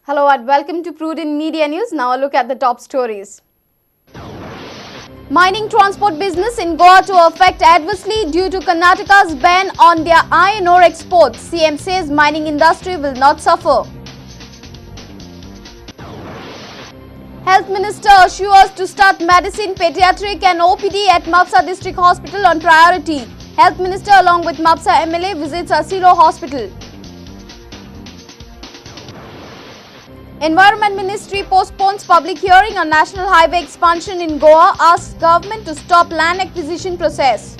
Hello and welcome to Prudent Media News. Now a look at the top stories. Mining transport business in Goa to affect adversely due to Karnataka's ban on their iron ore exports. CM says mining industry will not suffer. Health Minister assures to start medicine, pediatric and OPD at Mapsa District Hospital on priority. Health Minister along with Mapsa MLA visits Asilo Hospital. Environment Ministry postpones public hearing on National Highway expansion in Goa, asks government to stop land acquisition process.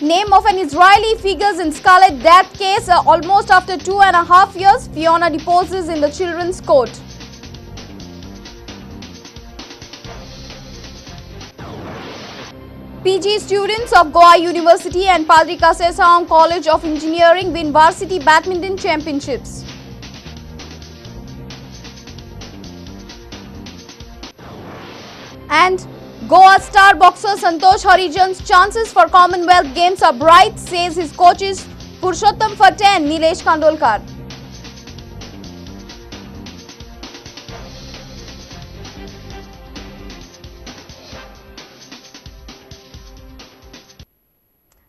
Name of an Israeli figures in Scarlet death case almost after 2.5 years. Fiona deposes in the Children's Court. PG students of Goa University and Padri Kasesam College of Engineering win varsity badminton championships. And Goa star boxer Santosh Harijan's chances for Commonwealth Games are bright, says his coaches Purushottam Phate and Nilesh Kandolkar.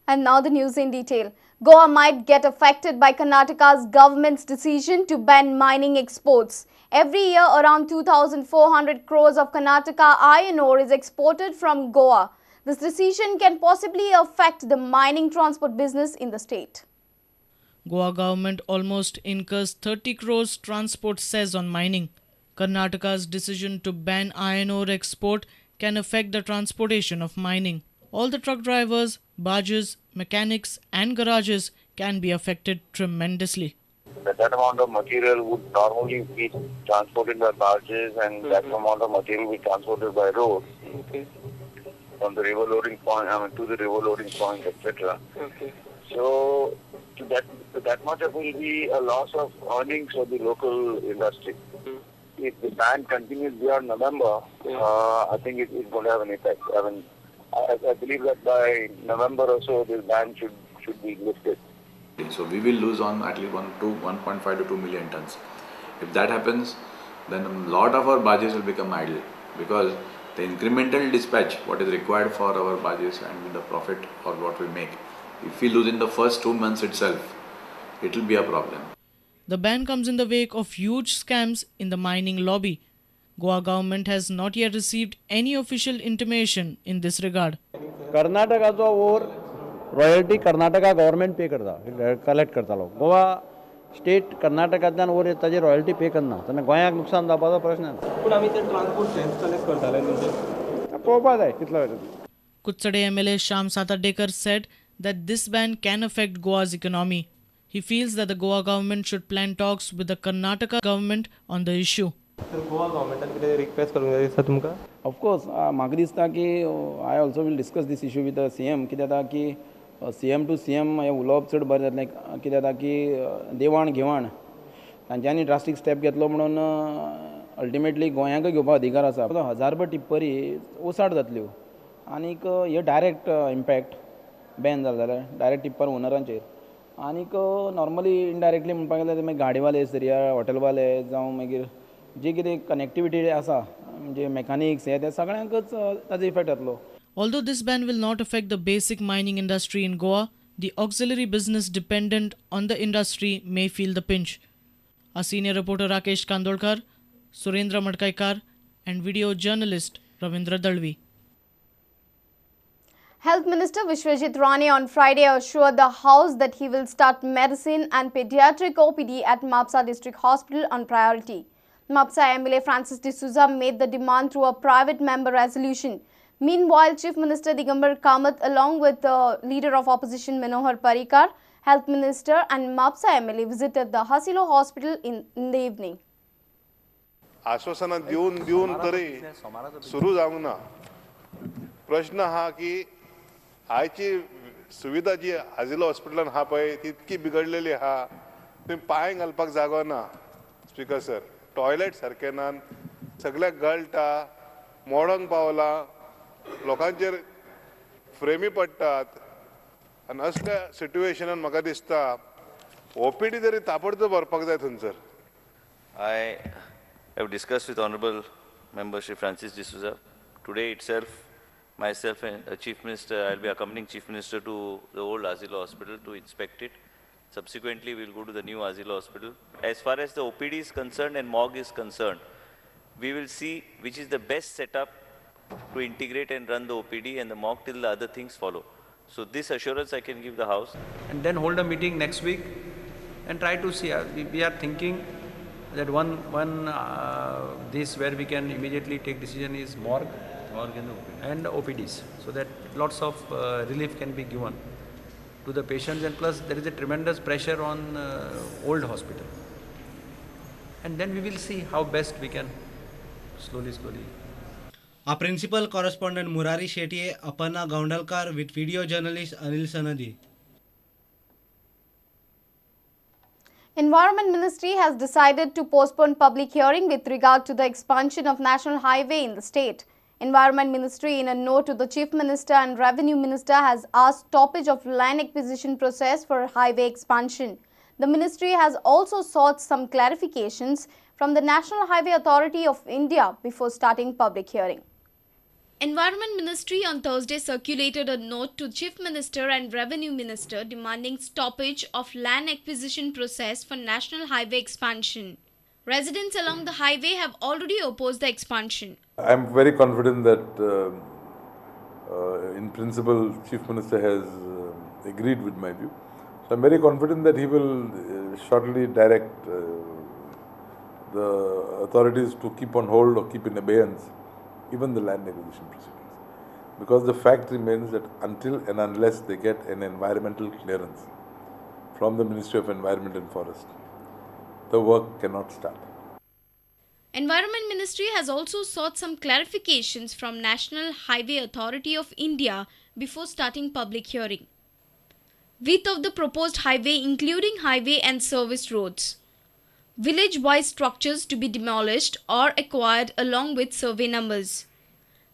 And now the news in detail. Goa might get affected by Karnataka's government's decision to ban mining exports. Every year, around 2,400 crores of Karnataka iron ore is exported from Goa. This decision can possibly affect the mining transport business in the state. Goa government almost incurs 30 crores transport cess on mining. Karnataka's decision to ban iron ore export can affect the transportation of mining. All the truck drivers, barges, mechanics and garages can be affected tremendously. That amount of material would normally be transported by barges and that amount of material will be transported by road. Okay. From the river loading point, to the river loading point, etc. Okay. So that much will be a loss of earnings for the local industry. If the ban continues beyond November, I think it's going to have an effect. I believe that by November or so, this ban should be lifted. So we will lose on at least 1.5 to 2 million tons. If that happens, then a lot of our barges will become idle because the incremental dispatch, what is required for our barges and the profit or what we make, if we lose in the first 2 months itself, it will be a problem. The ban comes in the wake of huge scams in the mining lobby. Goa government has not yet received any official intimation in this regard. कर्नाटकाचो ore royalty Karnataka government pay करता collect करतालो Goa state कर्नाटकांतल्यान ओर ताजी royalty पे करना तेन्ना गोंयाक नुकसान जावपाचो प्रश्न पूण आमी ते ट्रान्सपोर्ट टॅक्स कलेक्ट करताले म्हणजे पळोवपा जाय कितलो वेळ Kutsade MLA Sham Satadekar said that this ban can affect Goa's economy. He feels that the Goa government should plan talks with the Karnataka government on the issue. Goa गव्हर्मेंटान कितें request करूंक जाय दिसता तुमकां ऑफकोर्स म्हाका दिसता की I also will discuss these issue with CM कित्याक जाता की CM टू CM हें उलोवप चड बरें जातलें कित्याक जाता की देवाण घेवाण तांच्यांनी ड्रास्टीक स्टेप घेतलो म्हणून अल्टिमेटली गोंयांकय घेवपाक अधिकार आसा 1000 रुपया टिप्परी ओसाड जातल्यो आनीक हे डायरेक्ट इम्पॅक्ट बॅन जालें जाल्यार डायरेक्ट टिप्पर ओनरांचेर आनीक नॉर्मली इनडायरेक्टली म्हणपाक गेल्यार मागीर गाडीवाले दर्या हॉटेलवाले जावं मागीर जे कितें कनेक्टिविटी आसा म्हणजे मेकॅनिक्स हे सगळ्यांकच ताजो इफेक्ट जातलो. Although this ban will not affect the basic mining industry in Goa, the auxiliary business dependent on the industry may feel the pinch. Our senior reporter Rakesh Kandolkar, Surendra Madkaikar and video journalist Ravindra Dalvi. Health Minister Vishwajit Rane on Friday assured the House that he will start medicine and pediatric OPD at Mapsa District Hospital on priority. Mapsa MLA Francis D'Souza made the demand through a private member resolution. Meanwhile, Chief Minister Digambar Kamath along with the leader of opposition Manohar Parrikar, Health Minister and Mapsa MLA visited the Hasilo Hospital in the evening. आश्वासना देऊन तरी सुरू जावंक ना. प्रश्न हा की आयची सुविधा जी हाजिलो हॉस्पिटलान हा पळय ती इतकी बिगडलेली हा थंय पांय घालपाक जागो ना. स्पीकर सर टॉयलेट सारके ना सगळ्याक गळटा मोडोंक पावला लोकांचेर फ्रेमी पडटात आनी असल्या सिट्युएशनान म्हाका दिसता ओपीडी तरी ताबडतोब भरपाक जाय थंयसर. I have discussed with Honorable Member Shri Francis D'Souza. Today itself, myself and Chief Minister, I'll be accompanying Chief Minister to the old Asilo Hospital to inspect it. Subsequently, we'll go to the new Asilo Hospital. As far as the OPD is concerned and MOG is concerned, we will see which is the best setup to integrate and run the OPD and the MOG till the other things follow. So this assurance I can give the House. And then hold a meeting next week and try to see. We are thinking that one this where we can immediately take decision is morgue and OPDs, so that lots of relief can be given to the patients, and plus there is a tremendous pressure on old hospital. And then we will see how best we can slowly. Our principal correspondent Murari Shetye, Aparna Gaundalkar with video journalist Anil Sanadi. Environment Ministry has decided to postpone public hearing with regard to the expansion of national highway in the state. Environment Ministry, in a note to the Chief Minister and Revenue Minister, has asked stoppage of land acquisition process for highway expansion. The ministry has also sought some clarifications from the National Highway Authority of India before starting public hearing. Environment Ministry on Thursday circulated a note to Chief Minister and Revenue Minister demanding stoppage of land acquisition process for national highway expansion. Residents along the highway have already opposed the expansion. I am very confident that in principle Chief Minister has agreed with my view. So I am very confident that he will shortly direct the authorities to keep on hold or keep in abeyance even the land acquisition proceedings. Because the fact remains that until and unless they get an environmental clearance from the Ministry of Environment and Forest, the work cannot start. Environment Ministry has also sought some clarifications from National Highway Authority of India before starting public hearing. Width of the proposed highway including highway and service roads. Village-wise structures to be demolished or acquired along with survey numbers.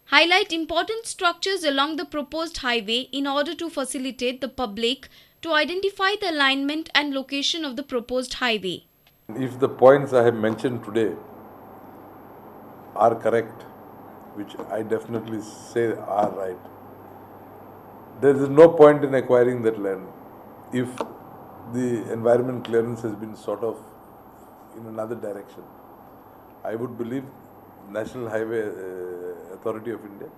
Highlight important structures along the proposed highway in order to facilitate the public to identify the alignment and location of the proposed highway. If the points I have mentioned today are correct, which I definitely say are right, there is no point in acquiring that land if the environment clearance has been sort of in another direction. I would believe National Highway Authority of India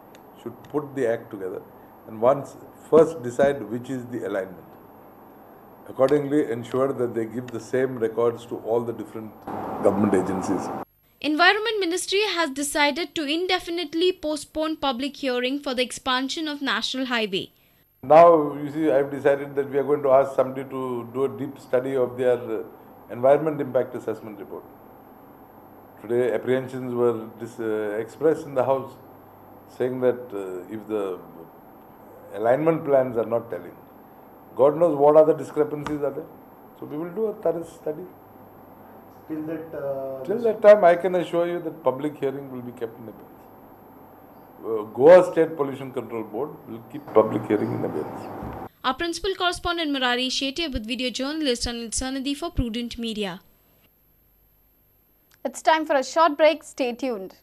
should put the act together and once first decide which is the alignment. Accordingly, ensure that they give the same records to all the different government agencies. Environment Ministry has decided to indefinitely postpone public hearing for the expansion of National Highway. Now, you see, I have decided that we are going to ask somebody to do a deep study of their environment impact assessment report. Today, apprehensions were expressed in the House saying that if the alignment plans are not telling, God knows what other discrepancies are there. So we will do a thorough study. Till that time, I can assure you that public hearing will be kept in abeyance. Goa State Pollution Control Board will keep public hearing in abeyance. Our principal correspondent Murari Shetye with video journalist Anil Sanadi for Prudent Media. It's time for a short break. Stay tuned.